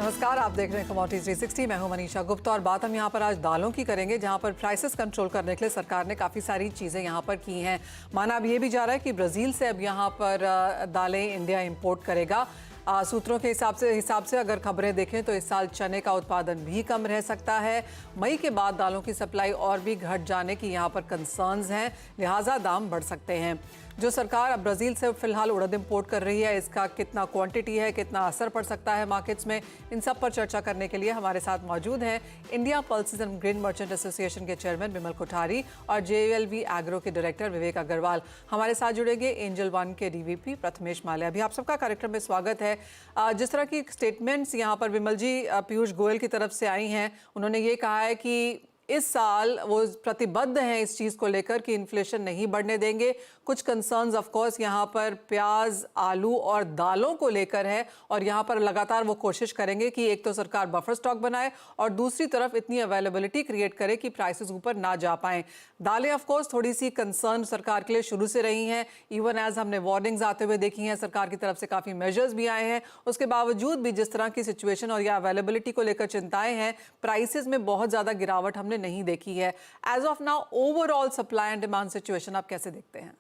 नमस्कार, आप देख रहे हैं कमोडिटी 360। मैं हूं मनीषा गुप्ता और बात हम यहां पर आज दालों की करेंगे, जहां पर प्राइसेस कंट्रोल करने के लिए सरकार ने काफ़ी सारी चीज़ें यहां पर की हैं। माना अब ये भी जा रहा है कि ब्राज़ील से अब यहां पर दालें इंडिया इंपोर्ट करेगा। सूत्रों के हिसाब से अगर खबरें देखें तो इस साल चने का उत्पादन भी कम रह सकता है। मई के बाद दालों की सप्लाई और भी घट जाने की यहाँ पर कंसर्न्स हैं, लिहाजा दाम बढ़ सकते हैं। जो सरकार अब ब्राज़ील से फिलहाल उड़द इंपोर्ट कर रही है, इसका कितना क्वांटिटी है, कितना असर पड़ सकता है मार्केट्स में, इन सब पर चर्चा करने के लिए हमारे साथ मौजूद हैं India pulses and grain merchant association के चेयरमैन बिमल कोठारी और JLV एग्रो के डायरेक्टर विवेक अग्रवाल। हमारे साथ जुड़ेंगे एंजल वन के DVP प्रथमेश माल्या भी। आप सबका कार्यक्रम में स्वागत है। जिस तरह की स्टेटमेंट्स यहाँ पर विमल जी पीयूष गोयल की तरफ से आई हैं, उन्होंने ये कहा है कि इस साल वो प्रतिबद्ध हैं इस चीज़ को लेकर कि इन्फ्लेशन नहीं बढ़ने देंगे। कुछ कंसर्न्स ऑफ कोर्स यहाँ पर प्याज, आलू और दालों को लेकर है और यहाँ पर लगातार वो कोशिश करेंगे कि एक तो सरकार बफर स्टॉक बनाए और दूसरी तरफ इतनी अवेलेबिलिटी क्रिएट करे कि प्राइसेस ऊपर ना जा पाएं। दालें ऑफ कोर्स थोड़ी सी कंसर्न सरकार के लिए शुरू से रही हैं, इवन एज हमने वार्निंग्स आते हुए देखी हैं, सरकार की तरफ से काफ़ी मेजर्स भी आए हैं। उसके बावजूद भी जिस तरह की सिचुएशन और या अवेलेबिलिटी को लेकर चिंताएं हैं, प्राइसेस में बहुत ज़्यादा गिरावट हमने नहीं देखी है। As of now overall supply and demand situation आप कैसे देखते हैं?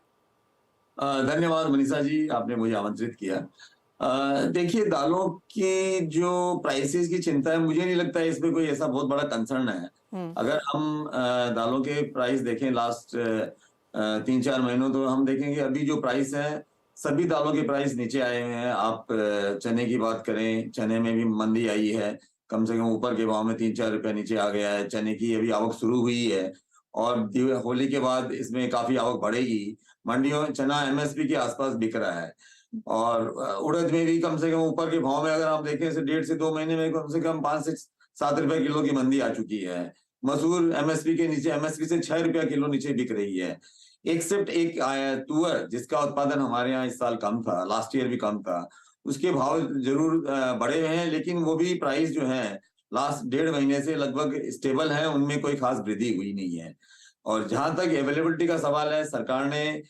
धन्यवाद मनीषा जी, आपने मुझे आमंत्रित किया। देखिए, दालों की जो प्राइसेस की चिंता है, मुझे नहीं लगता है इसमें कोई ऐसा बहुत बड़ा कंसर्न है। अगर हम दालों के प्राइस देखें लास्ट 3-4 महीनों, तो हम देखेंगे अभी जो प्राइस है, सभी दालों के प्राइस नीचे आए हुए हैं। आप चने की बात करें, चने में भी मंदी आई है, कम से कम ऊपर के भाव में 3-4 रुपए नीचे आ गया है। चने की अभी आवक शुरू हुई है और होली के बाद इसमें काफी आवक बढ़ेगी। मंडियों में चना MSP के आसपास बिक रहा है और उड़द में भी कम से कम ऊपर के भाव में अगर आप देखें 1.5 से 2 महीने में कम से कम 5 से 7 रुपए किलो की मंदी आ चुकी है। मसूर MSP के नीचे, MSP से 6 रुपया किलो नीचे बिक रही है। एक्सेप्ट एक तुअर जिसका उत्पादन हमारे यहाँ इस साल कम था, लास्ट ईयर भी कम था, उसके भाव जरूर बढ़े हुए हैं, लेकिन वो भी प्राइस जो है लास्ट 1.5 महीने से लगभग स्टेबल है, उनमें कोई खास वृद्धि हुई नहीं है। और जहां तक अवेलेबिलिटी का सवाल है, सरकार ने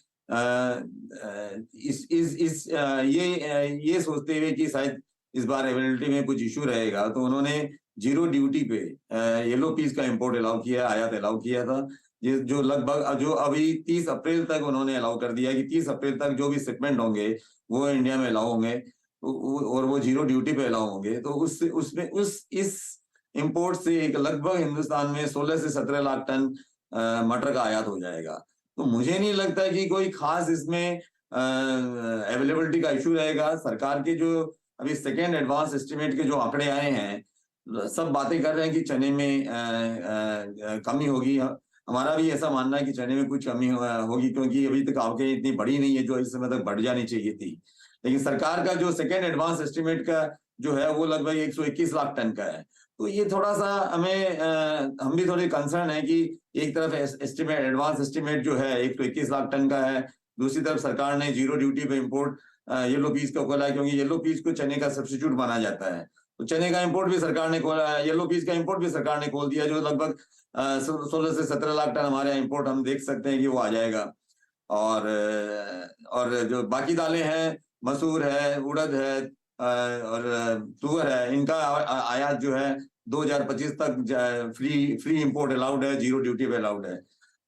ये सोचते हुए कि शायद इस बार अवेलेबिलिटी में कुछ इशू रहेगा, तो उन्होंने जीरो ड्यूटी पे येलो पीस का इंपोर्ट अलाउ किया, आयात अलाउ किया था, जो लगभग जो अभी 30 अप्रैल तक उन्होंने अलाउ कर दिया कि 30 अप्रैल तक जो भी शिपमेंट होंगे वो इंडिया में अलाउ होंगे और वो जीरो ड्यूटी पे अलाउ होंगे। तो इस इंपोर्ट से एक लगभग हिंदुस्तान में 16 से 17 लाख टन मटर का आयात हो जाएगा। तो मुझे नहीं लगता कि कोई खास इसमें अवेलेबिलिटी का इशू रहेगा। सरकार के जो अभी सेकेंड एडवांस एस्टिमेट के जो आंकड़े आए हैं, सब बातें कर रहे हैं कि चने में कमी होगी। हमारा भी ऐसा मानना है कि चने में कुछ कमी होगी, क्योंकि अभी तक आवकें इतनी बढ़ी नहीं है जो इस समय तक बढ़ जानी चाहिए थी। लेकिन सरकार का जो सेकेंड एडवांस एस्टिमेट का जो है वो लगभग 121 लाख टन का है। तो ये थोड़ा सा हम भी थोड़े कंसर्न है कि एक तरफ एस्टिमेट, एडवांस एस्टिमेट जो है 121 लाख टन का है, दूसरी तरफ सरकार ने जीरो ड्यूटी पे इंपोर्ट येलो पीस का खोला है, क्योंकि येलो पीस को चने का सब्स्टिट्यूट माना जाता है। तो चने का इंपोर्ट भी सरकार ने खोला, येलो पीस का इंपोर्ट भी सरकार ने खोल दिया, जो लगभग 16 से 17 लाख टन हमारे यहाँ इंपोर्ट हम देख सकते हैं कि वो आ जाएगा। और जो बाकी दालें हैं, मसूर है, उड़द है और तुअर है, इनका आयात जो है 2025 तक फ्री इंपोर्ट अलाउड है, जीरो ड्यूटी पे अलाउड है।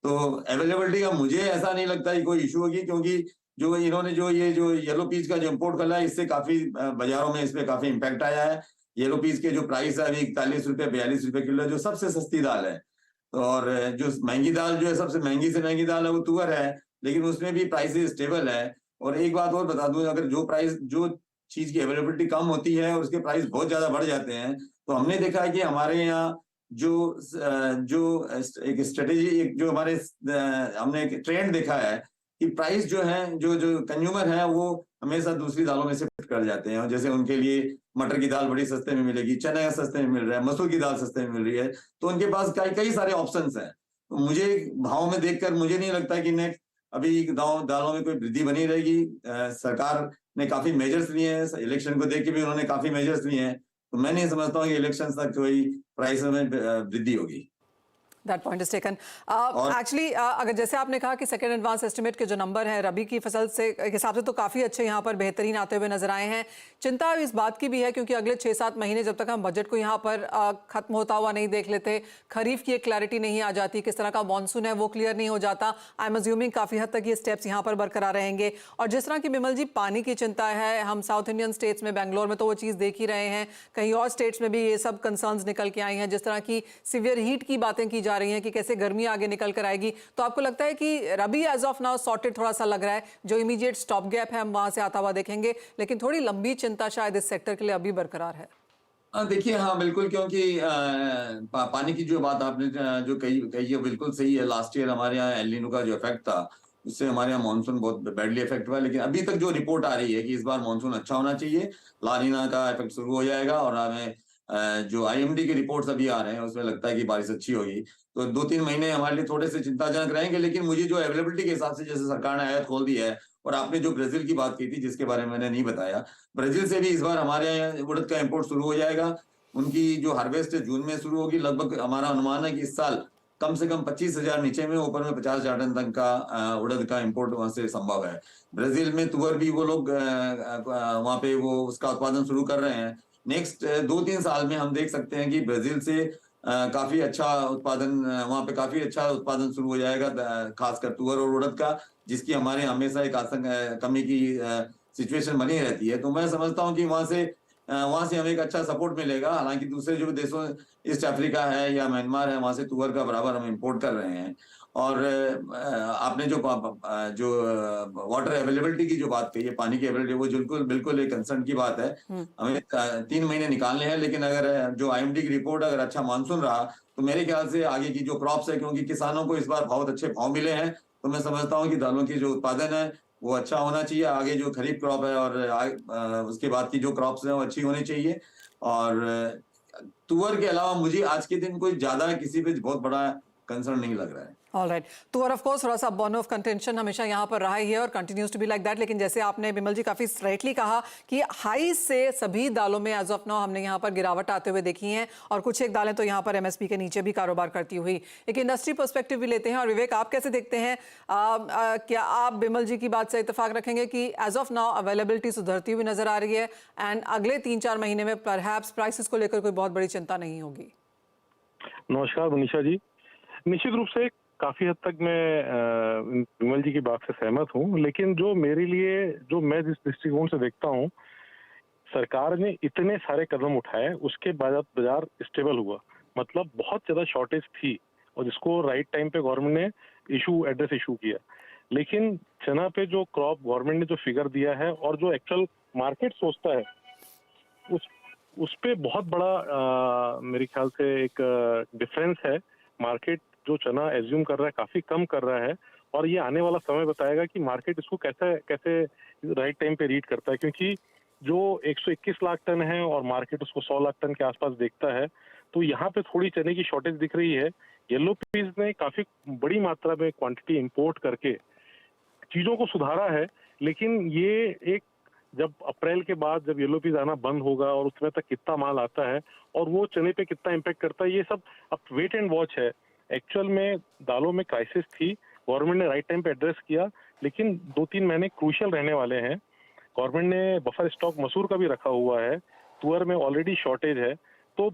तो अवेलेबिलिटी का मुझे ऐसा नहीं लगता कि कोई इशू होगी, क्योंकि जो इन्होंने जो येलो पीस का जो इंपोर्ट करा है, इससे काफी बाजारों में इस पे काफी इम्पैक्ट आया है। येलो पीस के जो प्राइस है अभी 41 रुपए 42 रुपए किलो, जो सबसे सस्ती दाल है। और जो महंगी दाल जो है, सबसे महंगी से महंगी दाल है, वो तुअर है, लेकिन उसमें भी प्राइसेस स्टेबल है। और एक बात और बता दूं, अगर जो चीज की अवेलेबिलिटी कम होती है और उसके प्राइस बहुत ज्यादा बढ़ जाते हैं, तो हमने देखा है कि हमारे यहाँ जो एक स्ट्रेटेजी, एक जो हमारे हमने एक ट्रेंड देखा है कि प्राइस जो है, जो कंज्यूमर है, वो हमेशा दूसरी दालों में शिफ्ट कर जाते हैं। जैसे उनके लिए मटर की दाल बड़ी सस्ते में मिलेगी, चने का सस्ते में मिल रहा है, मसूर की दाल सस्ते में मिल रही है, तो उनके पास कई सारे ऑप्शंस हैं। तो मुझे भाव में देखकर मुझे नहीं लगता कि नेक्स्ट अभी दालों में कोई वृद्धि बनी रहेगी। सरकार ने काफी मेजर्स लिए हैं, इलेक्शन को देख के भी उन्होंने काफी मेजर्स लिए हैं, तो मैं नहीं समझता हूँ कि इलेक्शन तक कोई प्राइस में वृद्धि होगी। That point is taken. और एक्चुअली अगर जैसे आपने कहा कि सेकेंड एडवांस एस्टिमेट के जो नंबर हैं रबी की फसल से के हिसाब से तो काफ़ी अच्छे यहाँ पर बेहतरीन आते हुए नजर आए हैं। चिंता इस बात की भी है क्योंकि अगले 6-7 महीने जब तक हम बजट को यहाँ पर खत्म होता हुआ नहीं देख लेते, खरीफ की एक क्लैरिटी नहीं आ जाती, किस तरह का मानसून है वो क्लियर नहीं हो जाता, आई एम अज्यूमिंग काफ़ी हद तक ये स्टेप्स यहाँ पर बरकरार रहेंगे। और जिस तरह की बिमल जी पानी की चिंता है, हम साउथ इंडियन स्टेट्स में बेंगलोर में तो वो चीज़ देख ही रहे हैं, कहीं और स्टेट्स में भी ये सब कंसर्न्स निकल के आई हैं, जिस तरह की सीवियर हीट की बातें की जा रही हैं कि कैसे गर्मी आगे निकल कर आएगी। तो आपको लगता है कि रबी एज ऑफ नाउ सॉर्टेड थोड़ा सा लग रहा है, जो इमीडिएट स्टॉप गैप है हम वहां से आता हुआ देखेंगे, लेकिन थोड़ी लंबी चिंता शायद इस सेक्टर के लिए अभी बरकरार है? देखिए, हाँ बिल्कुल, क्योंकि पानी की जो बात आपने जो कही है बिल्कुल सही है। लास्ट ईयर हमारे यहाँ एल नीनो का जो इफेक्ट था उससे हमारे यहाँ मानसून बहुत बैडली इफेक्ट हुआ, लेकिन अभी तक जो रिपोर्ट आ रही है कि इस बार मानसून अच्छा होना चाहिए, ला नीना का इफेक्ट शुरू हो जाएगा। और हमें जो आईएमडी के रिपोर्ट्स अभी आ रहे हैं उसमें लगता है कि बारिश अच्छी होगी। तो 2-3 महीने हमारे लिए थोड़े से चिंताजनक रहेंगे, लेकिन मुझे जो अवेलेबिलिटी के हिसाब से जैसे सरकार ने आयात खोल दी है, और आपने जो ब्राजील की बात की थी जिसके बारे में मैंने नहीं बताया, ब्राजील से भी इस बार हमारे यहाँ उड़द का इम्पोर्ट शुरू हो जाएगा। उनकी जो हार्वेस्ट है जून में शुरू होगी। लगभग हमारा अनुमान है कि इस साल कम से कम 25,000 नीचे में, ऊपर में 50,000 टन तक का उड़द का इंपोर्ट वहां से संभव है। ब्राजील में तुअर भी वो लोग वहां पे वो उसका उत्पादन शुरू कर रहे हैं। नेक्स्ट 2-3 साल में हम देख सकते हैं कि ब्राजील से काफी अच्छा उत्पादन वहां पे काफी अच्छा उत्पादन शुरू हो जाएगा, खासकर तुअर और उड़द का, जिसकी हमारे हमेशा एक कमी की सिचुएशन बनी रहती है। तो मैं समझता हूँ कि वहां से हमें एक अच्छा सपोर्ट मिलेगा। हालांकि दूसरे जो देशों, ईस्ट अफ्रीका है या म्यांमार है, वहां से तुअर का बराबर हम इंपोर्ट कर रहे हैं। और आपने जो वाटर अवेलेबिलिटी की जो बात कही है, पानी की अवेलेबिलिटी, वो बिल्कुल बिल्कुल एक कंसर्न की बात है। हमें 3 महीने निकालने हैं, लेकिन अगर जो आईएमडी की रिपोर्ट अगर अच्छा मानसून रहा तो मेरे ख्याल से आगे की जो क्रॉप्स है, क्योंकि किसानों को इस बार बहुत अच्छे भाव मिले हैं, तो मैं समझता हूँ कि दालों की जो उत्पादन है वो अच्छा होना चाहिए। आगे जो खरीफ क्रॉप है और उसके बाद की जो क्रॉप्स हैं वो अच्छी होनी चाहिए। और तुअर के अलावा मुझे आज के दिन कोई ज्यादा किसी पे बहुत बड़ा कंसर्न नहीं लग रहा है। ऑलराइट, तो और ऑफ कोर्स थोड़ा सा बर्न ऑफ कंटेंशन हमेशा यहाँ पर रहा ही है और continues to be like that. लेकिन जैसे आपने बिमल जी काफी स्ट्राइटली कहा कि हाई से सभी दालों में एज ऑफ नाउ हमने यहाँ पर गिरावट आते हुए देखी है, और कुछ एक दालें तो यहाँ पर एमएसपी के नीचे भी कारोबार करती हुई। एक इंडस्ट्री पर्सपेक्टिव भी लेते हैं, और विवेक आप कैसे देखते हैं? क्या आप बिमल जी की बात से इत्तेफाक रखेंगे कि एज ऑफ नाउ अवेलेबिलिटी सुधरती हुई नजर आ रही है एंड अगले 3-4 महीने में परहैप्स प्राइसेस को लेकर कोई बहुत बड़ी चिंता नहीं होगी? नमस्कार मनीषा जी। निश्चित रूप से काफी हद तक मैं विमल जी की बात से सहमत हूँ, लेकिन जो मेरे लिए, जो मैं जिस दृष्टिकोण से देखता हूँ, सरकार ने इतने सारे कदम उठाए उसके बाद बाजार स्टेबल हुआ। मतलब बहुत ज्यादा शॉर्टेज थी और जिसको राइट टाइम पे गवर्नमेंट ने एड्रेस इशू किया। लेकिन चना पे जो क्रॉप गवर्नमेंट ने जो फिगर दिया है और जो एक्चुअल मार्केट सोचता है उस पे बहुत बड़ा मेरे ख्याल से एक डिफरेंस है। मार्केट जो चना एज्यूम कर रहा है काफी कम कर रहा है, और ये आने वाला समय बताएगा कि मार्केट इसको कैसे राइट टाइम पे रीड करता है। क्योंकि जो 121 लाख टन है और मार्केट उसको 100 लाख टन के आसपास देखता है, तो यहाँ पे थोड़ी चने की शॉर्टेज दिख रही है। येलो पीस ने काफी बड़ी मात्रा में क्वांटिटी इंपोर्ट करके चीजों को सुधारा है, लेकिन ये एक जब अप्रैल के बाद जब येलो पीस आना बंद होगा और उसमें तक कितना माल आता है और वो चने पे कितना इम्पैक्ट करता है, ये सब अब वेट एंड वॉच है। एक्चुअल में दालों में क्राइसिस थी, गवर्नमेंट ने राइट टाइम पे एड्रेस किया, लेकिन 2-3 महीने क्रूशियल रहने वाले हैं। गवर्नमेंट ने बफर स्टॉक मसूर का भी रखा हुआ है, तुअर में ऑलरेडी शॉर्टेज है। तो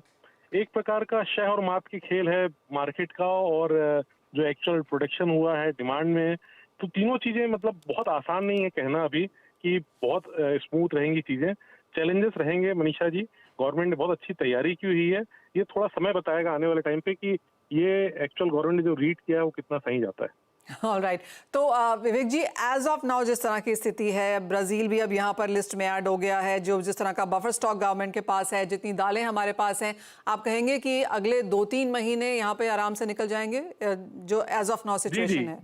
एक प्रकार का शह और मात की खेल है मार्केट का, और जो एक्चुअल प्रोडक्शन हुआ है डिमांड में, तो तीनों चीजें मतलब बहुत आसान नहीं है कहना अभी कि बहुत स्मूथ रहेंगी चीजें। चैलेंजेस रहेंगे मनीषा जी, गवर्नमेंट ने बहुत अच्छी तैयारी की हुई है। ये थोड़ा समय बताएगा आने वाले टाइम पे कि ये एक्चुअल गवर्नमेंट ने जो रीड किया है वो कितना सही जाता है। ऑलराइट, तो विवेक जी एज ऑफ नाउ जिस तरह की स्थिति है, ब्राजील भी अब यहाँ पर लिस्ट में ऐड हो गया है, जो जिस तरह का बफर स्टॉक गवर्नमेंट के पास है, जितनी दालें हमारे पास हैं, आप कहेंगे कि अगले 2-3 महीने यहाँ पे आराम से निकल जाएंगे जो एज ऑफ नाउ सिचुएशन है?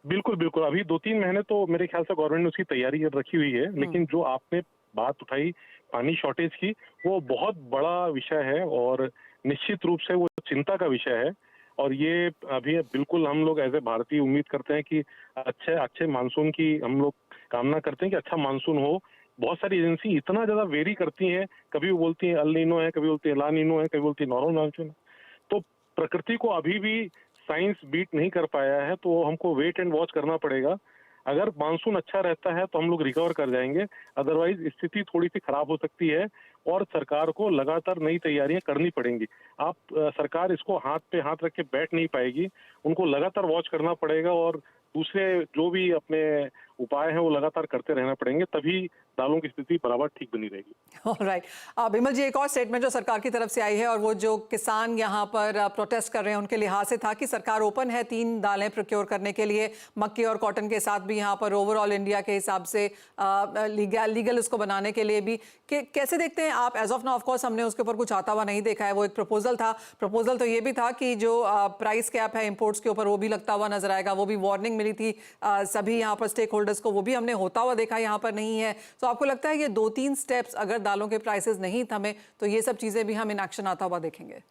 बिल्कुल बिल्कुल, अभी 2-3 महीने तो मेरे ख्याल से गवर्नमेंट ने उसकी तैयारी रखी हुई है। लेकिन जो आपने बात उठाई पानी शॉर्टेज की, वो बहुत बड़ा विषय है और निश्चित रूप से वो चिंता का विषय है। और ये अभी बिल्कुल हम लोग एज ए भारतीय उम्मीद करते हैं कि अच्छे मानसून की हम लोग कामना करते हैं कि अच्छा मानसून हो। बहुत सारी एजेंसी इतना ज्यादा वेरी करती हैं, कभी वो बोलती है अल नीनो है, कभी बोलती है ला नीनो है, कभी बोलती है नॉर्मल मानसून है। तो प्रकृति को अभी भी साइंस बीट नहीं कर पाया है, तो हमको वेट एंड वॉच करना पड़ेगा। अगर मानसून अच्छा रहता है तो हम लोग रिकवर कर जाएंगे, अदरवाइज स्थिति थोड़ी सी खराब हो सकती है और सरकार को लगातार नई तैयारियां करनी पड़ेंगी। सरकार इसको हाथ पे हाथ रख के बैठ नहीं पाएगी, उनको लगातार वॉच करना पड़ेगा और दूसरे जो भी अपने उपाय हैं वो लगातार करते रहना पड़ेंगे, तभी दालों की स्थिति बराबर ठीक बनी रहेगी। ऑलराइट, बिमल जी, एक और स्टेटमेंट जो सरकार की तरफ से आई है और वो जो किसान यहाँ पर प्रोटेस्ट कर रहे हैं उनके लिहाज से था कि सरकार ओपन है 3 दालें प्रोक्योर करने के लिए, मक्की और कॉटन के साथ भी यहाँ पर ओवरऑल इंडिया के हिसाब से लीगल इसको बनाने के लिए भी। कैसे देखते हैं आप? As of now of course हमने उसके ऊपर कुछ आता हुआ नहीं देखा है, वो एक प्रपोजल था। प्रपोजल तो ये भी था कि जो प्राइस कैप है इंपोर्ट्स के ऊपर वो भी लगता हुआ नजर आएगा, वो भी वार्निंग मिली थी सभी यहाँ पर स्टेक होल्डर्स को, वो भी हमने होता हुआ देखा, यहाँ पर नहीं है। तो आपको लगता है ये 2-3 स्टेप्स अगर दालों के प्राइसेस नहीं थमे तो ये सब चीजें भी हम इन एक्शन आता हुआ देखेंगे?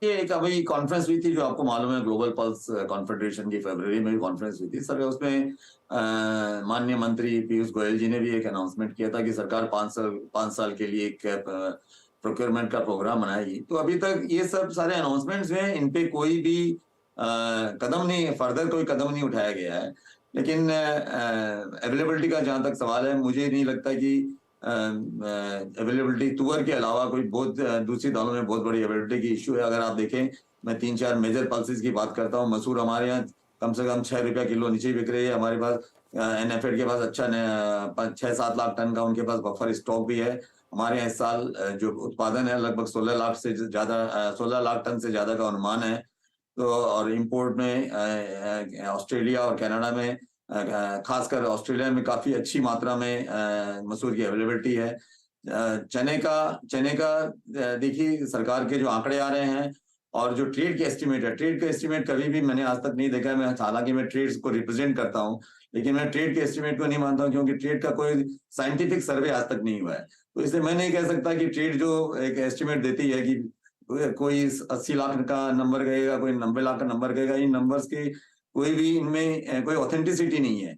ये एक अभी कॉन्फ्रेंस हुई थी जो आपको मालूम है, ग्लोबल पल्स कॉन्फेडरेशन की फरवरी में भी कॉन्फ्रेंस हुई थी सर। उसमें माननीय मंत्री पीयूष गोयल जी ने भी एक अनाउंसमेंट किया था कि सरकार 5 साल के लिए एक प्रोक्योरमेंट का प्रोग्राम बनाएगी। तो अभी तक ये सब सारे अनाउंसमेंट्स हैं, इन पे कोई भी कदम नहीं, फर्दर कोई कदम नहीं उठाया गया है। लेकिन अवेलेबिलिटी का जहां तक सवाल है, मुझे नहीं लगता कि अवेलेबिलिटी तुअर के अलावा कोई बहुत दूसरी दालों में बहुत बड़ी अवेलेबिलिटी की इश्यू है। अगर आप देखें, मैं 3-4 मेजर पल्सेस की बात करता हूँ। मसूर हमारे यहाँ कम से कम 6 रुपया किलो नीचे बिक रही है। हमारे पास एनएफएड के पास अच्छा 6-7 लाख टन का उनके पास बफर स्टॉक भी है। हमारे यहाँ इस साल जो उत्पादन है लगभग 16 लाख टन से ज्यादा का अनुमान है। तो और इंपोर्ट में ऑस्ट्रेलिया और कनाडा में, खासकर ऑस्ट्रेलिया में काफी अच्छी मात्रा में मसूर की अवेलेबिलिटी है। चने का देखिए सरकार के जो आंकड़े आ रहे हैं और जो ट्रेड के एस्टिमेट है, ट्रेड के एस्टिमेट कभी भी मैंने आज तक नहीं देखा है। मैं हालांकि मैं ट्रेड्स को रिप्रेजेंट करता हूं, लेकिन मैं ट्रेड के एस्टिमेट को नहीं मानता हूं, क्योंकि ट्रेड का कोई साइंटिफिक सर्वे आज तक नहीं हुआ है। तो इसलिए मैं नहीं कह सकता कि ट्रेड जो एक एस्टिमेट देती है कि कोई 80 लाख का नंबर कहेगा, कोई 90 लाख का नंबर कहेगा, इन नंबर्स के कोई भी इनमें कोई ऑथेंटिसिटी नहीं है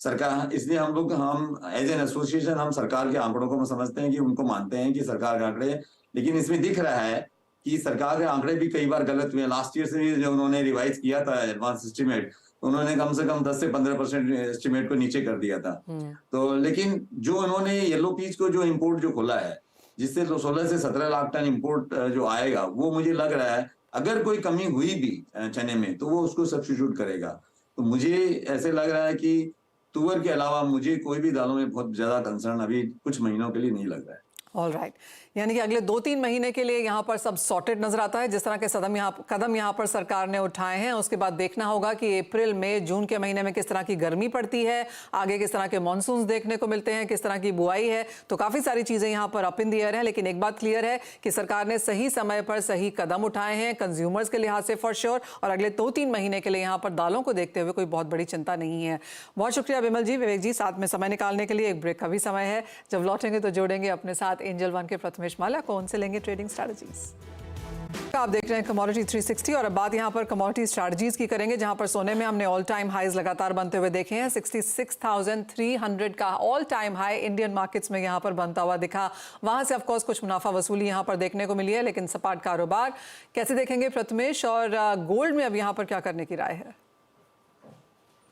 सरकार। इसलिए हम एज एन एसोसिएशन हम सरकार के आंकड़ों को समझते हैं, कि उनको मानते हैं कि सरकार के आंकड़े, लेकिन इसमें दिख रहा है कि सरकार के आंकड़े भी कई बार गलत हुए। लास्ट ईयर से भी जो उन्होंने रिवाइज किया था एडवांस एस्टिमेट, उन्होंने कम से कम 10 से 15% एस्टिमेट को नीचे कर दिया था। तो लेकिन जो उन्होंने येलो पीच को जो इम्पोर्ट जो खोला है, जिससे 16 से 17 लाख टन इम्पोर्ट जो आएगा, वो मुझे लग रहा है अगर कोई कमी हुई भी चने में तो वो उसको सब्स्टिट्यूट करेगा। तो मुझे ऐसे लग रहा है कि तुअर के अलावा मुझे कोई भी दालों में बहुत ज्यादा कंसर्न अभी कुछ महीनों के लिए नहीं लग रहा है। ऑलराइट, यानी कि अगले 2-3 महीने के लिए यहाँ पर सब सॉर्टेड नजर आता है, जिस तरह के कदम यहाँ पर सरकार ने उठाए हैं। उसके बाद देखना होगा कि अप्रैल मई जून के महीने में किस तरह की गर्मी पड़ती है, आगे किस तरह के मॉनसून देखने को मिलते हैं, किस तरह की बुआई है। तो काफ़ी सारी चीज़ें यहाँ पर अप इन द एयर है। लेकिन एक बात क्लियर है कि सरकार ने सही समय पर सही कदम उठाए हैं कंज्यूमर्स के लिहाज से फॉर श्योर। और अगले 2-3 महीने के लिए यहाँ पर दालों को देखते हुए कोई बहुत बड़ी चिंता नहीं है। बहुत शुक्रिया बिमल जी, विवेक जी, साथ में समय निकालने के लिए। एक ब्रेक का भी समय है, जब लौटेंगे तो जोड़ेंगे अपने साथ एंजल वन के प्रथमेश माला को, उनसे लेंगे ट्रेडिंग स्ट्रैटेजीज। आप देख रहे हैं कमोडिटी 360 और अब बात यहां पर कमोडिटी स्ट्रैटेजीज की करेंगे, जहां पर सोने में हमने ऑल टाइम हाईज लगातार बनते हुए देखे हैं। 66,300 का all time high Indian markets में यहां पर बनता हुआ दिखा। वहां से ऑफ कोर्स कुछ मुनाफा वसूली यहां पर देखने को मिली है, लेकिन सपाट कारोबार कैसे देखेंगे प्रथमेश? और गोल्ड में अब यहां पर क्या करने की राय है?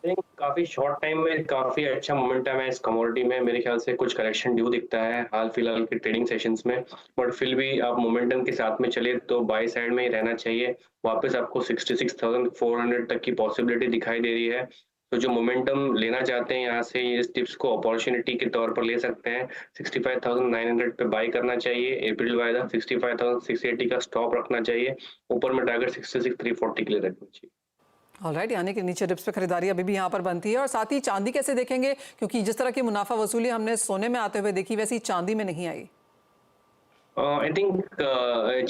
काफी शॉर्ट टाइम में काफी अच्छा मोमेंटम है इस कमोडिटी में। मेरे ख्याल से कुछ करेक्शन ड्यू दिखता है हाल फिलहाल के ट्रेडिंग सेशंस में, बट फिर भी आप मोमेंटम के साथ में चले तो बाय साइड में ही रहना चाहिए। वापस आपको 66,400 तक की पॉसिबिलिटी दिखाई दे रही है। तो जो मोमेंटम लेना चाहते हैं यहाँ से इस टिप्स को अपॉर्चुनिटी के तौर पर ले सकते हैं। 65,900 पे बाय करना चाहिए। अप्रैल वायदा 65,680 का स्टॉप रखना चाहिए। ऊपर में टारगेट 66,340 के लिए रखना चाहिए। ऑलराइट, यानी कि नीचे डिप्स पे खरीदारी अभी भी यहाँ पर बनती है। और साथ ही चांदी कैसे देखेंगे, क्योंकि जिस तरह की मुनाफा वसूली हमने सोने में आते हुए देखी, वैसी चांदी में नहीं आई। आई थिंक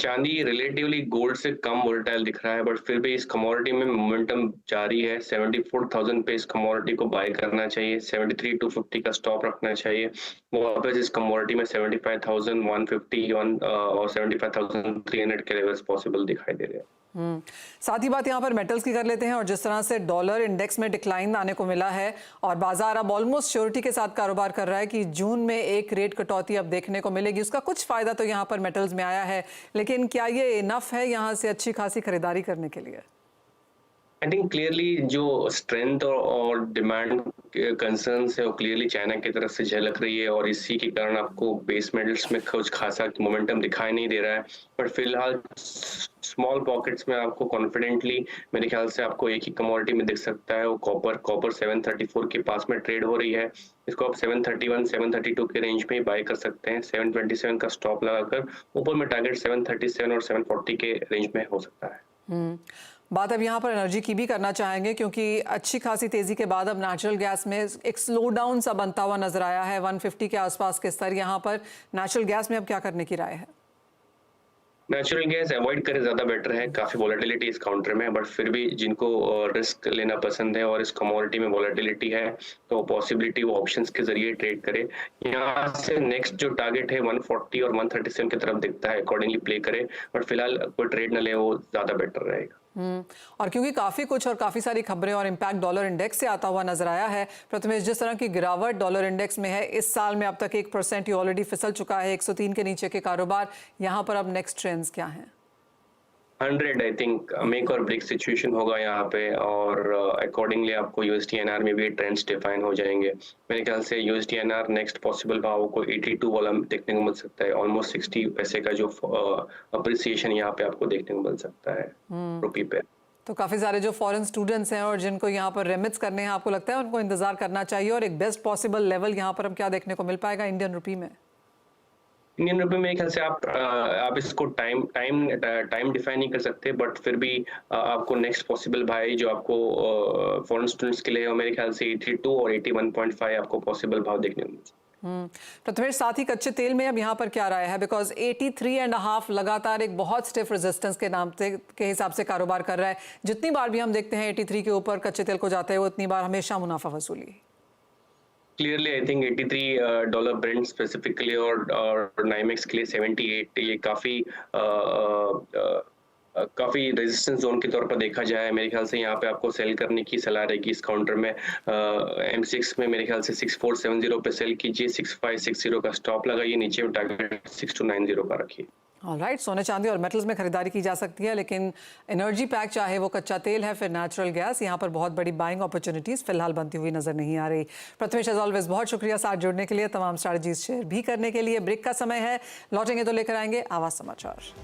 चांदी रिलेटिवली गोल्ड से कम वोलेटाइल दिख रहा है, बट फिर भी इस कमोडिटी में मोमेंटम जारी है। 74,000 पे इस कमोडिटी को बाय करना चाहिए। 73,250 का स्टॉप रखना चाहिए। वापस इस कमोडिटी में 75,150 और 75,300 के लेवल्स पॉसिबल दिखाई दे रहे हैं। साथ ही बात यहाँ पर मेटल्स की कर लेते हैं और जिस तरह से डॉलर इंडेक्स में डिक्लाइन आने को मिला है और बाजार अब ऑलमोस्ट श्योरिटी के साथ कारोबार कर रहा है कि जून में एक रेट कटौती अब देखने को मिलेगी, उसका कुछ फायदा तो यहाँ पर मेटल्स में आया है, लेकिन क्या ये इनफ है यहाँ से अच्छी खासी खरीदारी करने के लिए? आई थिंक क्लियरली जो स्ट्रेंथ और डिमांड कंसर्न्स है वो क्लियरली चाइना की तरफ से झलक रही है और इसी के कारण आपको बेस मेटल्स में कुछ खासा मोमेंटम दिखाई नहीं दे रहा है। बट फिलहाल स्मॉल पॉकेट्स में आपको कॉन्फिडेंटली मेरे ख्याल से आपको एक ही कमोडिटी में दिख सकता है, वो कॉपर 734 के पास में ट्रेड हो रही है। इसको आप 731 732 के रेंज में ही बाय कर सकते हैं। 727 का स्टॉप लगाकर ऊपर में टारगेट 737 और 740 के रेंज में हो सकता है। बात अब यहाँ पर एनर्जी की भी करना चाहेंगे क्योंकि अच्छी खासी तेजी के बाद अब नेचुरल गैस में एक स्लो डाउन सा बनता हुआ नजर आया है। 150 के आसपास के स्तर यहाँ पर नेचुरल गैस में अब क्या करने की राय है? नेचुरल गैस अवॉइड करें ज़्यादा बेटर है। काफ़ी वॉलेटिलिटी इस काउंटर में, बट फिर भी जिनको रिस्क लेना पसंद है और इस कमोडिटी में वॉलेटिलिटी है तो पॉसिबिलिटी वो ऑप्शंस के जरिए ट्रेड करे। यहाँ से नेक्स्ट जो टारगेट है 140 और 137 की तरफ दिखता है, अकॉर्डिंगली प्ले करे, बट फिलहाल कोई ट्रेड न ले वो ज़्यादा बेटर रहेगा। और क्योंकि काफी सारी खबरें और इम्पैक्ट डॉलर इंडेक्स से आता हुआ नजर आया है, प्रथमेश जिस तरह की गिरावट डॉलर इंडेक्स में है इस साल में अब तक 1% ही ऑलरेडी फिसल चुका है, 103 के नीचे के कारोबार, यहाँ पर अब नेक्स्ट ट्रेंड्स क्या हैं? 100 आई थिंक मेक और ब्रेक सिचुएशन होगा यहाँ पे और अकॉर्डिंगली आपको USD/NR में भी ट्रेंड्स डिफाइन हो जाएंगे। मेरे ख्याल से USD/NR नेक्स्ट पॉसिबल भाव को 82 वाला देखने को मिल सकता है। ऑलमोस्ट 60 पैसे का जो अप्रिसिएशन यहाँ पे आपको देखने को मिल सकता है रुपये पे। तो काफी सारे जो फॉरेन स्टूडेंट्स हैं और जिनको यहाँ पर रेमिट्स करने हैं, आपको लगता है उनको इंतजार करना चाहिए और एक बेस्ट पॉसिबल लेवल यहाँ पर अब क्या देखने को मिल पाएगा इंडियन रुपी में? इंडियन रुपये में ख्याल से आप इसको टाइम डिफाइन नहीं कर सकते, बट फिर भी आपको नेक्स्ट पॉसिबल भाई जो आपको फॉरेन स्टूडेंट्स के लिए मेरे ख्याल से 82 और 81.5 आपको पॉसिबल भाव देखने को मिल सकते हैं। प्रथमेश साथ ही कच्चे तेल में अब यहाँ पर क्या राय है? बिकॉज 83.5 लगातार एक बहुत स्टिफ रेजिस्टेंस के नाम से के हिसाब से कारोबार कर रहा है। जितनी बार भी हम देखते हैं 83 के ऊपर कच्चे तेल को जाते हैं उतनी बार हमेशा मुनाफा वसूली। Clearly I think $83 Brent specifically और नाइमेक्स के लिए 78 ये काफी रेजिस्टेंस जोन के तौर पर देखा जाए। मेरे ख्याल से यहाँ पे आपको सेल करने की सलाह रहेगी इस काउंटर में। M6 में मेरे ख्याल से 6470 पे सेल कीजिए, 6560 का स्टॉप लगाइए, नीचे में टारगेट 6290 का रखिए। ऑलराइट, सोने चांदी और मेटल्स में खरीदारी की जा सकती है, लेकिन एनर्जी पैक चाहे वो कच्चा तेल है फिर नेचुरल गैस, यहाँ पर बहुत बड़ी बाइंग अपॉर्चुनिटीज फिलहाल बनती हुई नजर नहीं आ रही। प्रथमेश एज ऑलवेज बहुत शुक्रिया साथ जुड़ने के लिए, तमाम स्ट्रैटेजीज शेयर भी करने के लिए। ब्रेक का समय है, लौटेंगे तो लेकर आएंगे आवाज समाचार।